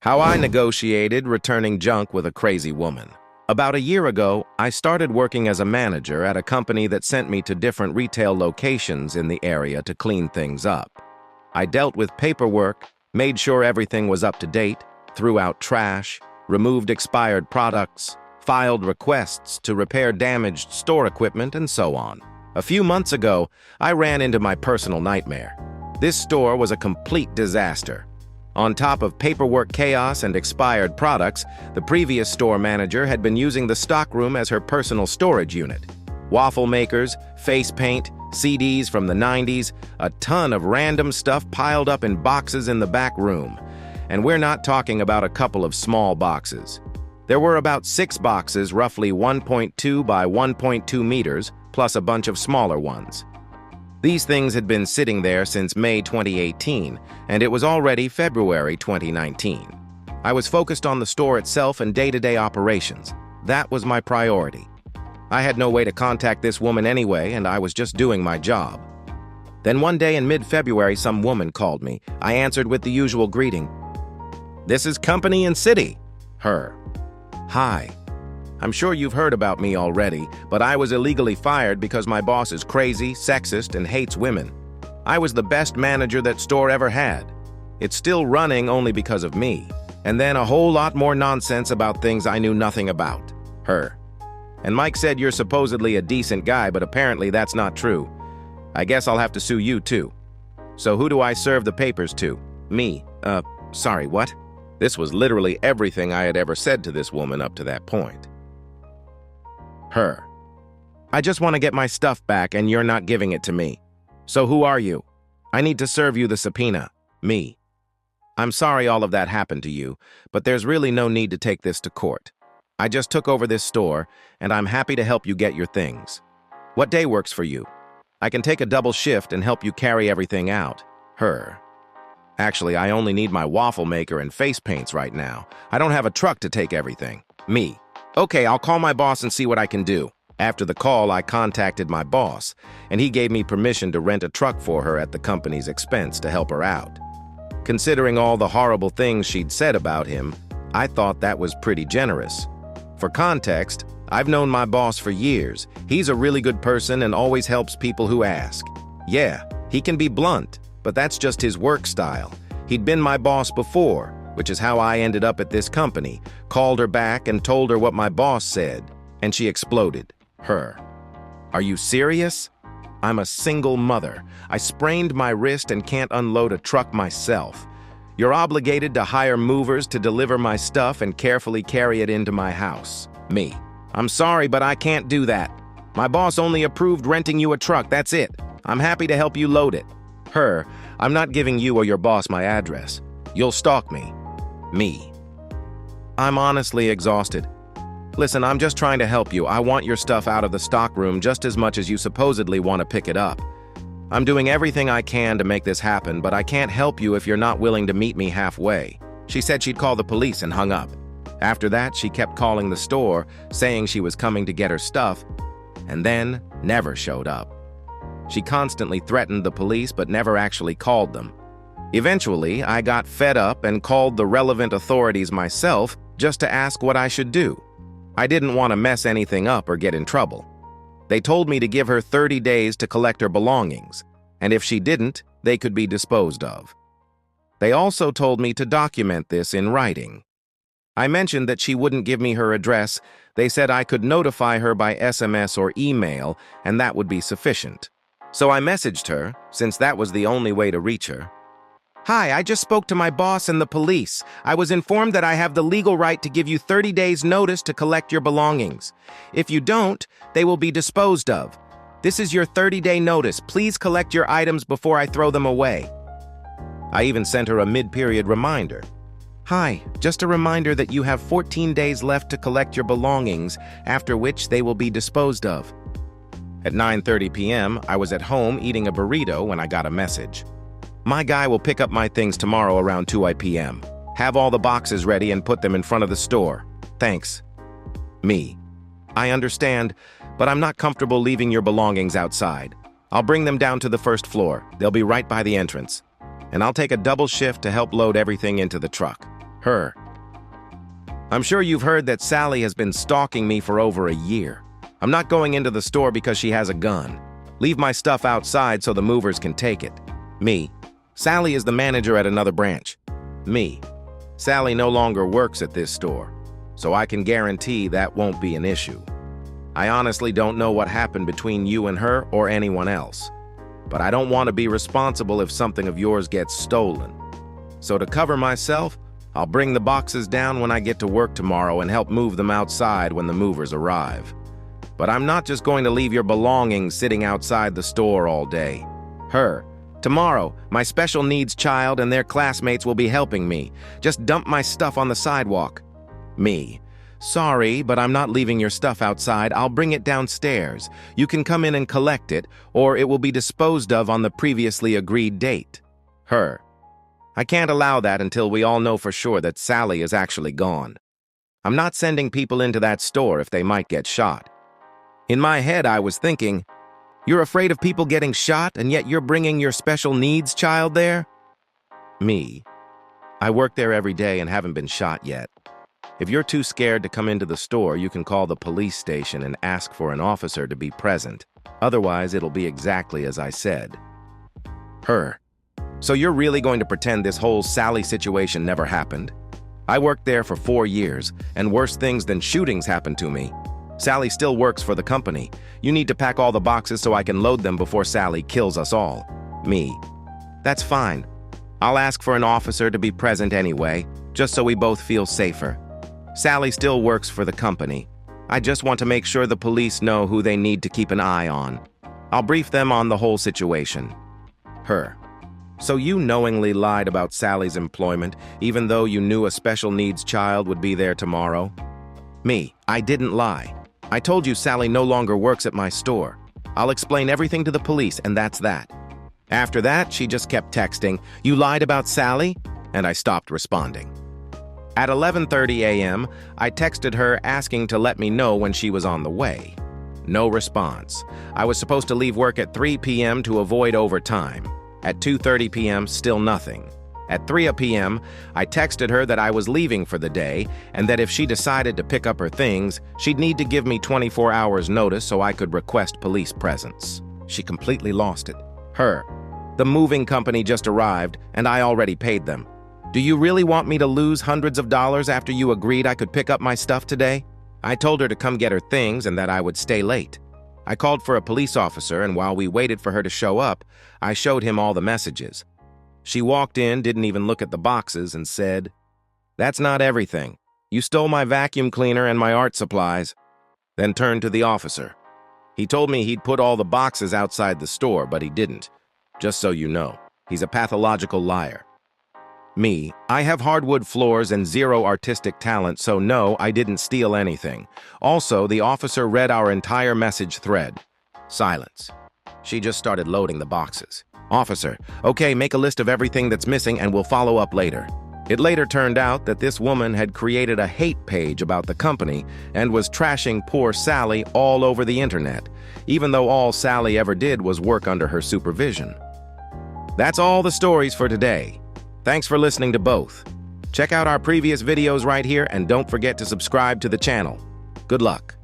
How I negotiated returning junk with a crazy woman. About a year ago, I started working as a manager at a company that sent me to different retail locations in the area to clean things up. I dealt with paperwork, made sure everything was up to date, threw out trash, removed expired products, filed requests to repair damaged store equipment, and so on. A few months ago, I ran into my personal nightmare. This store was a complete disaster. On top of paperwork chaos and expired products, the previous store manager had been using the stockroom as her personal storage unit. Waffle makers, face paint, CDs from the 90s, a ton of random stuff piled up in boxes in the back room. And we're not talking about a couple of small boxes. There were about 6 boxes, roughly 1.2 by 1.2 meters, plus a bunch of smaller ones. These things had been sitting there since May 2018, and it was already February 2019. I was focused on the store itself and day-to-day operations. That was my priority. I had no way to contact this woman anyway, and I was just doing my job. Then one day in mid-February, some woman called me. I answered with the usual greeting. "This is Company and City." Her. "Hi. I'm sure you've heard about me already, but I was illegally fired because my boss is crazy, sexist, and hates women. I was the best manager that store ever had. It's still running only because of me. And then a whole lot more nonsense about things I knew nothing about." Her. "And Mike said you're supposedly a decent guy, but apparently that's not true. I guess I'll have to sue you too. So who do I serve the papers to?" "Me. Sorry, what?" This was literally everything I had ever said to this woman up to that point. Her. "I just want to get my stuff back and you're not giving it to me. So who are you? I need to serve you the subpoena." Me. "I'm sorry all of that happened to you, but there's really no need to take this to court. I just took over this store, and I'm happy to help you get your things. What day works for you? I can take a double shift and help you carry everything out." Her. "Actually, I only need my waffle maker and face paints right now. I don't have a truck to take everything." Me. "Okay, I'll call my boss and see what I can do." After the call, I contacted my boss, and he gave me permission to rent a truck for her at the company's expense to help her out. Considering all the horrible things she'd said about him, I thought that was pretty generous. For context, I've known my boss for years. He's a really good person and always helps people who ask. Yeah, he can be blunt, but that's just his work style. He'd been my boss before, which is how I ended up at this company, called her back and told her what my boss said, and she exploded. Her. "Are you serious? I'm a single mother. I sprained my wrist and can't unload a truck myself. You're obligated to hire movers to deliver my stuff and carefully carry it into my house." Me. "I'm sorry, but I can't do that. My boss only approved renting you a truck, that's it. I'm happy to help you load it." Her. "I'm not giving you or your boss my address. You'll stalk me." Me. "I'm honestly exhausted. Listen, I'm just trying to help you. I want your stuff out of the stockroom just as much as you supposedly want to pick it up. I'm doing everything I can to make this happen, but I can't help you if you're not willing to meet me halfway." She said she'd call the police and hung up. After that, she kept calling the store, saying she was coming to get her stuff, and then never showed up. She constantly threatened the police but never actually called them. Eventually, I got fed up and called the relevant authorities myself just to ask what I should do. I didn't want to mess anything up or get in trouble. They told me to give her 30 days to collect her belongings, and if she didn't, they could be disposed of. They also told me to document this in writing. I mentioned that she wouldn't give me her address. They said I could notify her by SMS or email, and that would be sufficient. So I messaged her, since that was the only way to reach her. "Hi, I just spoke to my boss and the police. I was informed that I have the legal right to give you 30 days notice to collect your belongings. If you don't, they will be disposed of. This is your 30-day notice. Please collect your items before I throw them away." I even sent her a mid-period reminder. "Hi, just a reminder that you have 14 days left to collect your belongings, after which they will be disposed of." At 9:30 p.m., I was at home eating a burrito when I got a message. "My guy will pick up my things tomorrow around 2 p.m. Have all the boxes ready and put them in front of the store. Thanks." Me. "I understand, but I'm not comfortable leaving your belongings outside. I'll bring them down to the first floor. They'll be right by the entrance. And I'll take a double shift to help load everything into the truck." Her. I'm sure you've heard that Sally has been stalking me for over a year. I'm not going into the store because she has a gun. Leave my stuff outside so the movers can take it. Me. Sally is the manager at another branch. Me. Sally no longer works at this store, so I can guarantee that won't be an issue. I honestly don't know what happened between you and her or anyone else, but I don't want to be responsible if something of yours gets stolen. So to cover myself, I'll bring the boxes down when I get to work tomorrow and help move them outside when the movers arrive. But I'm not just going to leave your belongings sitting outside the store all day. Her. Tomorrow, my special needs child and their classmates will be helping me. Just dump my stuff on the sidewalk. Me. Sorry, but I'm not leaving your stuff outside. I'll bring it downstairs. You can come in and collect it, or it will be disposed of on the previously agreed date. Her. I can't allow that until we all know for sure that Sally is actually gone. I'm not sending people into that store if they might get shot. In my head, I was thinking, you're afraid of people getting shot, and yet you're bringing your special needs child there? Me. I work there every day and haven't been shot yet. If you're too scared to come into the store, you can call the police station and ask for an officer to be present. Otherwise, it'll be exactly as I said. Her. So you're really going to pretend this whole Sally situation never happened? I worked there for 4 years, and worse things than shootings happened to me. Sally still works for the company. You need to pack all the boxes so I can load them before Sally kills us all. Me. That's fine. I'll ask for an officer to be present anyway, just so we both feel safer. Sally still works for the company. I just want to make sure the police know who they need to keep an eye on. I'll brief them on the whole situation. Her. So you knowingly lied about Sally's employment, even though you knew a special needs child would be there tomorrow? Me. I didn't lie. I told you Sally no longer works at my store. I'll explain everything to the police, and that's that. After that, she just kept texting, "You lied about Sally?" And I stopped responding. At 11:30 a.m., I texted her asking to let me know when she was on the way. No response. I was supposed to leave work at 3 p.m. to avoid overtime. At 2:30 p.m., still nothing. At 3 p.m., I texted her that I was leaving for the day and that if she decided to pick up her things, she'd need to give me 24 hours notice so I could request police presence. She completely lost it. Her. The moving company just arrived, and I already paid them. Do you really want me to lose hundreds of dollars after you agreed I could pick up my stuff today? I told her to come get her things and that I would stay late. I called for a police officer, and while we waited for her to show up, I showed him all the messages. She walked in, didn't even look at the boxes, and said, "That's not everything. You stole my vacuum cleaner and my art supplies." Then turned to the officer. He told me he'd put all the boxes outside the store, but he didn't. Just so you know, he's a pathological liar. Me. I have hardwood floors and zero artistic talent, so no, I didn't steal anything. Also, the officer read our entire message thread. Silence. She just started loading the boxes. Officer, okay, make a list of everything that's missing and we'll follow up later. It later turned out that this woman had created a hate page about the company and was trashing poor Sally all over the internet, even though all Sally ever did was work under her supervision. That's all the stories for today. Thanks for listening to both. Check out our previous videos right here and don't forget to subscribe to the channel. Good luck.